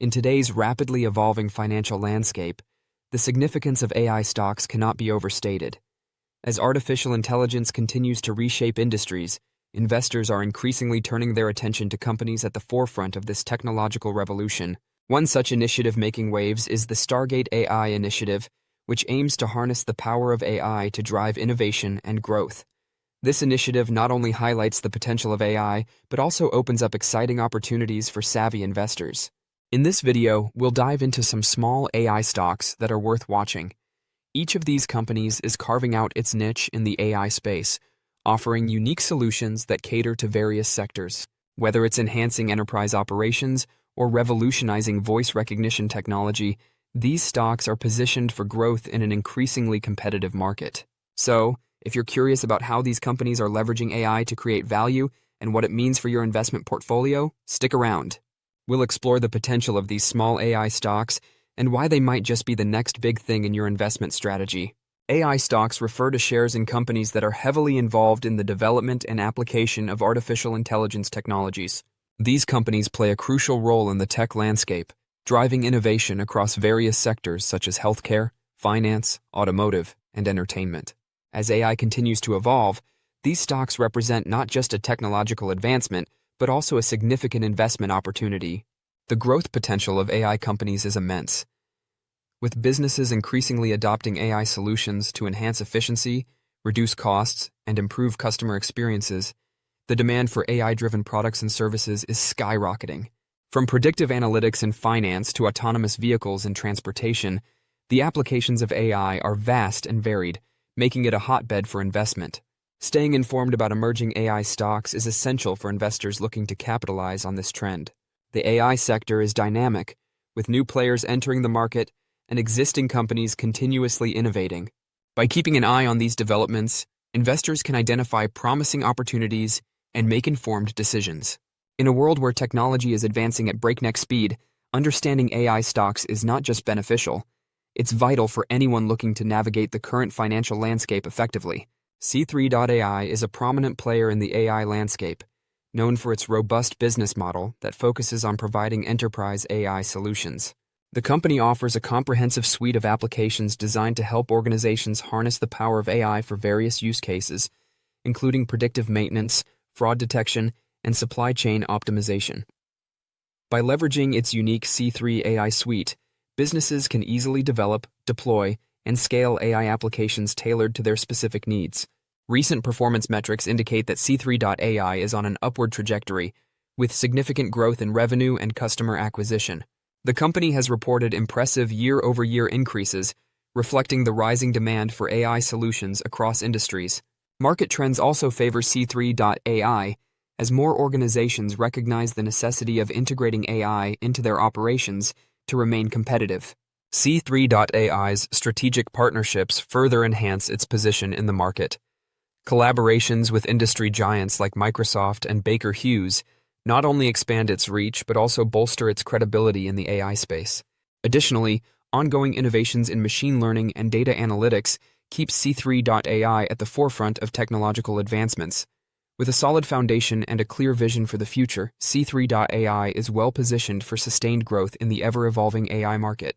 In today's rapidly evolving financial landscape, the significance of AI stocks cannot be overstated. As artificial intelligence continues to reshape industries, investors are increasingly turning their attention to companies at the forefront of this technological revolution. One such initiative making waves is the Stargate AI initiative, which aims to harness the power of AI to drive innovation and growth. This initiative not only highlights the potential of AI, but also opens up exciting opportunities for savvy investors. In this video, we'll dive into some small AI stocks that are worth watching. Each of these companies is carving out its niche in the AI space, offering unique solutions that cater to various sectors. Whether it's enhancing enterprise operations or revolutionizing voice recognition technology, these stocks are positioned for growth in an increasingly competitive market. So, if you're curious about how these companies are leveraging AI to create value and what it means for your investment portfolio, stick around. We'll explore the potential of these small AI stocks and why they might just be the next big thing in your investment strategy. AI stocks refer to shares in companies that are heavily involved in the development and application of artificial intelligence technologies. These companies play a crucial role in the tech landscape, driving innovation across various sectors such as healthcare, finance, automotive, and entertainment. As AI continues to evolve, these stocks represent not just a technological advancement, but also a significant investment opportunity. The growth potential of AI companies is immense. With businesses increasingly adopting AI solutions to enhance efficiency, reduce costs, and improve customer experiences, the demand for AI-driven products and services is skyrocketing. From predictive analytics in finance to autonomous vehicles in transportation, the applications of AI are vast and varied, making it a hotbed for investment. Staying informed about emerging AI stocks is essential for investors looking to capitalize on this trend. The AI sector is dynamic, with new players entering the market and existing companies continuously innovating. By keeping an eye on these developments, investors can identify promising opportunities and make informed decisions. In a world where technology is advancing at breakneck speed, understanding AI stocks is not just beneficial, it's vital for anyone looking to navigate the current financial landscape effectively. C3.ai is a prominent player in the AI landscape, known for its robust business model that focuses on providing enterprise AI solutions. The company offers a comprehensive suite of applications designed to help organizations harness the power of AI for various use cases, including predictive maintenance, fraud detection, and supply chain optimization. By leveraging its unique C3 AI suite, businesses can easily develop, deploy, and scale AI applications tailored to their specific needs. Recent performance metrics indicate that C3.ai is on an upward trajectory, with significant growth in revenue and customer acquisition. The company has reported impressive year-over-year increases, reflecting the rising demand for AI solutions across industries. Market trends also favor C3.ai, as more organizations recognize the necessity of integrating AI into their operations to remain competitive. C3.ai's strategic partnerships further enhance its position in the market. Collaborations with industry giants like Microsoft and Baker Hughes not only expand its reach but also bolster its credibility in the AI space. Additionally, ongoing innovations in machine learning and data analytics keep C3.ai at the forefront of technological advancements. With a solid foundation and a clear vision for the future, C3.ai is well positioned for sustained growth in the ever-evolving AI market.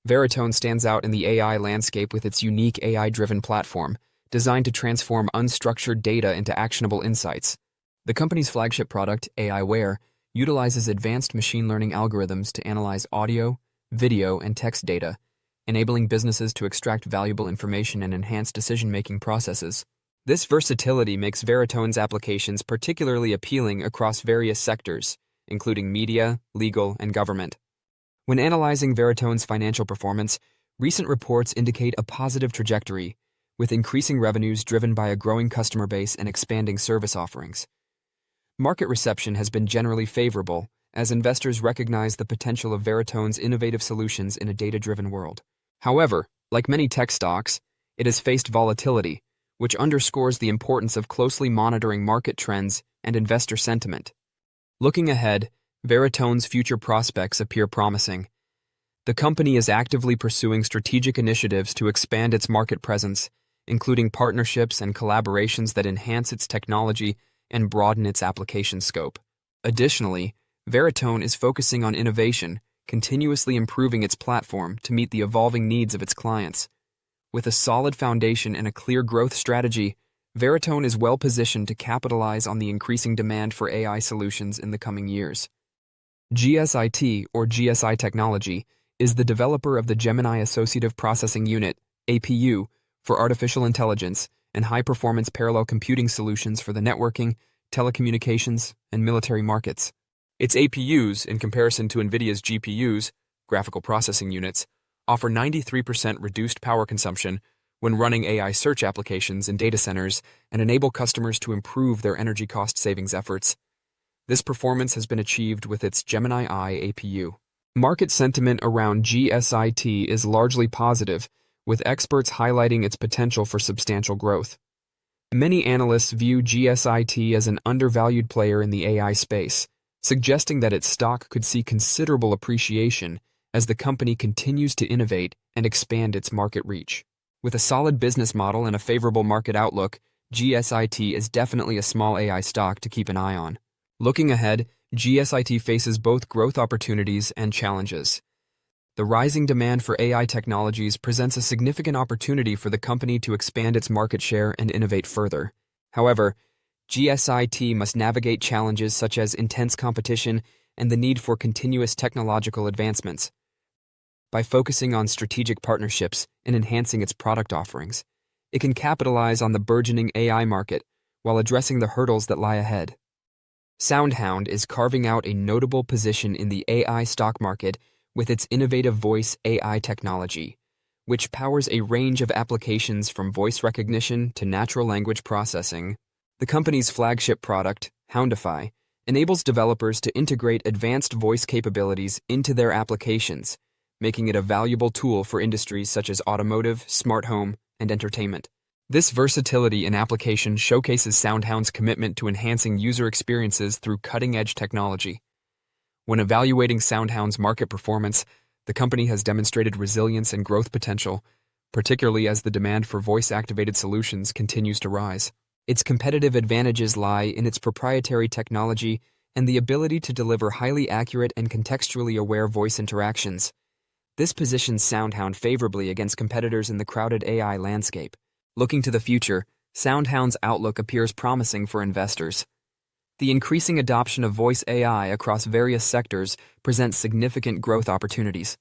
Veritone stands out in the AI landscape with its unique AI-driven platform, designed to transform unstructured data into actionable insights. The company's flagship product, AIware, utilizes advanced machine learning algorithms to analyze audio, video, and text data, enabling businesses to extract valuable information and enhance decision-making processes. This versatility makes Veritone's applications particularly appealing across various sectors, including media, legal, and government. When analyzing Veritone's financial performance, recent reports indicate a positive trajectory, with increasing revenues driven by a growing customer base and expanding service offerings. Market reception has been generally favorable, as investors recognize the potential of Veritone's innovative solutions in a data-driven world. However, like many tech stocks, it has faced volatility, which underscores the importance of closely monitoring market trends and investor sentiment. Looking ahead, Veritone's future prospects appear promising. The company is actively pursuing strategic initiatives to expand its market presence, including partnerships and collaborations that enhance its technology and broaden its application scope. Additionally, Veritone is focusing on innovation, continuously improving its platform to meet the evolving needs of its clients. With a solid foundation and a clear growth strategy, Veritone is well positioned to capitalize on the increasing demand for AI solutions in the coming years. GSIT, or GSI Technology, is the developer of the Gemini Associative Processing Unit, APU, for artificial intelligence and high-performance parallel computing solutions for the networking, telecommunications, and military markets. Its APUs, in comparison to NVIDIA's GPUs, graphical processing units, offer 93% reduced power consumption when running AI search applications in data centers and enable customers to improve their energy cost savings efforts. This performance has been achieved with its Gemini I APU. Market sentiment around GSIT is largely positive, with experts highlighting its potential for substantial growth. Many analysts view GSIT as an undervalued player in the AI space, suggesting that its stock could see considerable appreciation as the company continues to innovate and expand its market reach. With a solid business model and a favorable market outlook, GSIT is definitely a small AI stock to keep an eye on. Looking ahead, GSIT faces both growth opportunities and challenges. The rising demand for AI technologies presents a significant opportunity for the company to expand its market share and innovate further. However, GSIT must navigate challenges such as intense competition and the need for continuous technological advancements. By focusing on strategic partnerships and enhancing its product offerings, it can capitalize on the burgeoning AI market while addressing the hurdles that lie ahead. SoundHound is carving out a notable position in the AI stock market with its innovative voice AI technology, which powers a range of applications from voice recognition to natural language processing. The company's flagship product, Houndify, enables developers to integrate advanced voice capabilities into their applications, making it a valuable tool for industries such as automotive, smart home, and entertainment. This versatility in application showcases SoundHound's commitment to enhancing user experiences through cutting-edge technology. When evaluating SoundHound's market performance, the company has demonstrated resilience and growth potential, particularly as the demand for voice-activated solutions continues to rise. Its competitive advantages lie in its proprietary technology and the ability to deliver highly accurate and contextually aware voice interactions. This positions SoundHound favorably against competitors in the crowded AI landscape. Looking to the future, SoundHound's outlook appears promising for investors. The increasing adoption of voice AI across various sectors presents significant growth opportunities.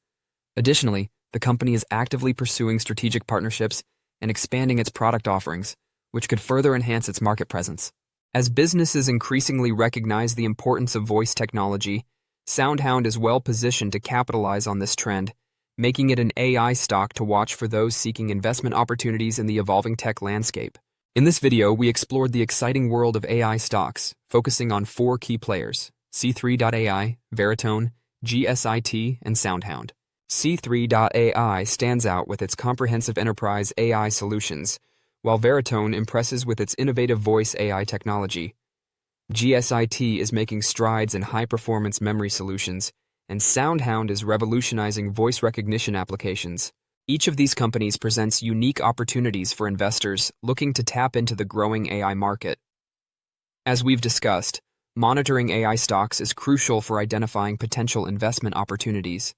Additionally, the company is actively pursuing strategic partnerships and expanding its product offerings, which could further enhance its market presence. As businesses increasingly recognize the importance of voice technology, SoundHound is well positioned to capitalize on this trend, making it an AI stock to watch for those seeking investment opportunities in the evolving tech landscape. In this video, we explored the exciting world of AI stocks, focusing on 4 key players: C3.ai, Veritone, GSIT, and SoundHound. C3.ai stands out with its comprehensive enterprise AI solutions, while Veritone impresses with its innovative voice AI technology. GSIT is making strides in high-performance memory solutions, and SoundHound is revolutionizing voice recognition applications. Each of these companies presents unique opportunities for investors looking to tap into the growing AI market. As we've discussed, monitoring AI stocks is crucial for identifying potential investment opportunities.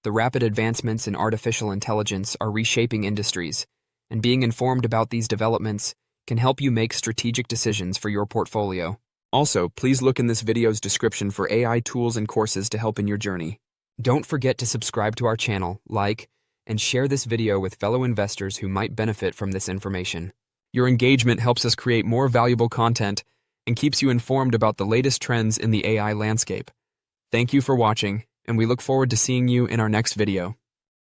The rapid advancements in artificial intelligence are reshaping industries, and being informed about these developments can help you make strategic decisions for your portfolio. Also, please look in this video's description for AI tools and courses to help in your journey. Don't forget to subscribe to our channel, like, and share this video with fellow investors who might benefit from this information. Your engagement helps us create more valuable content and keeps you informed about the latest trends in the AI landscape. Thank you for watching, and we look forward to seeing you in our next video.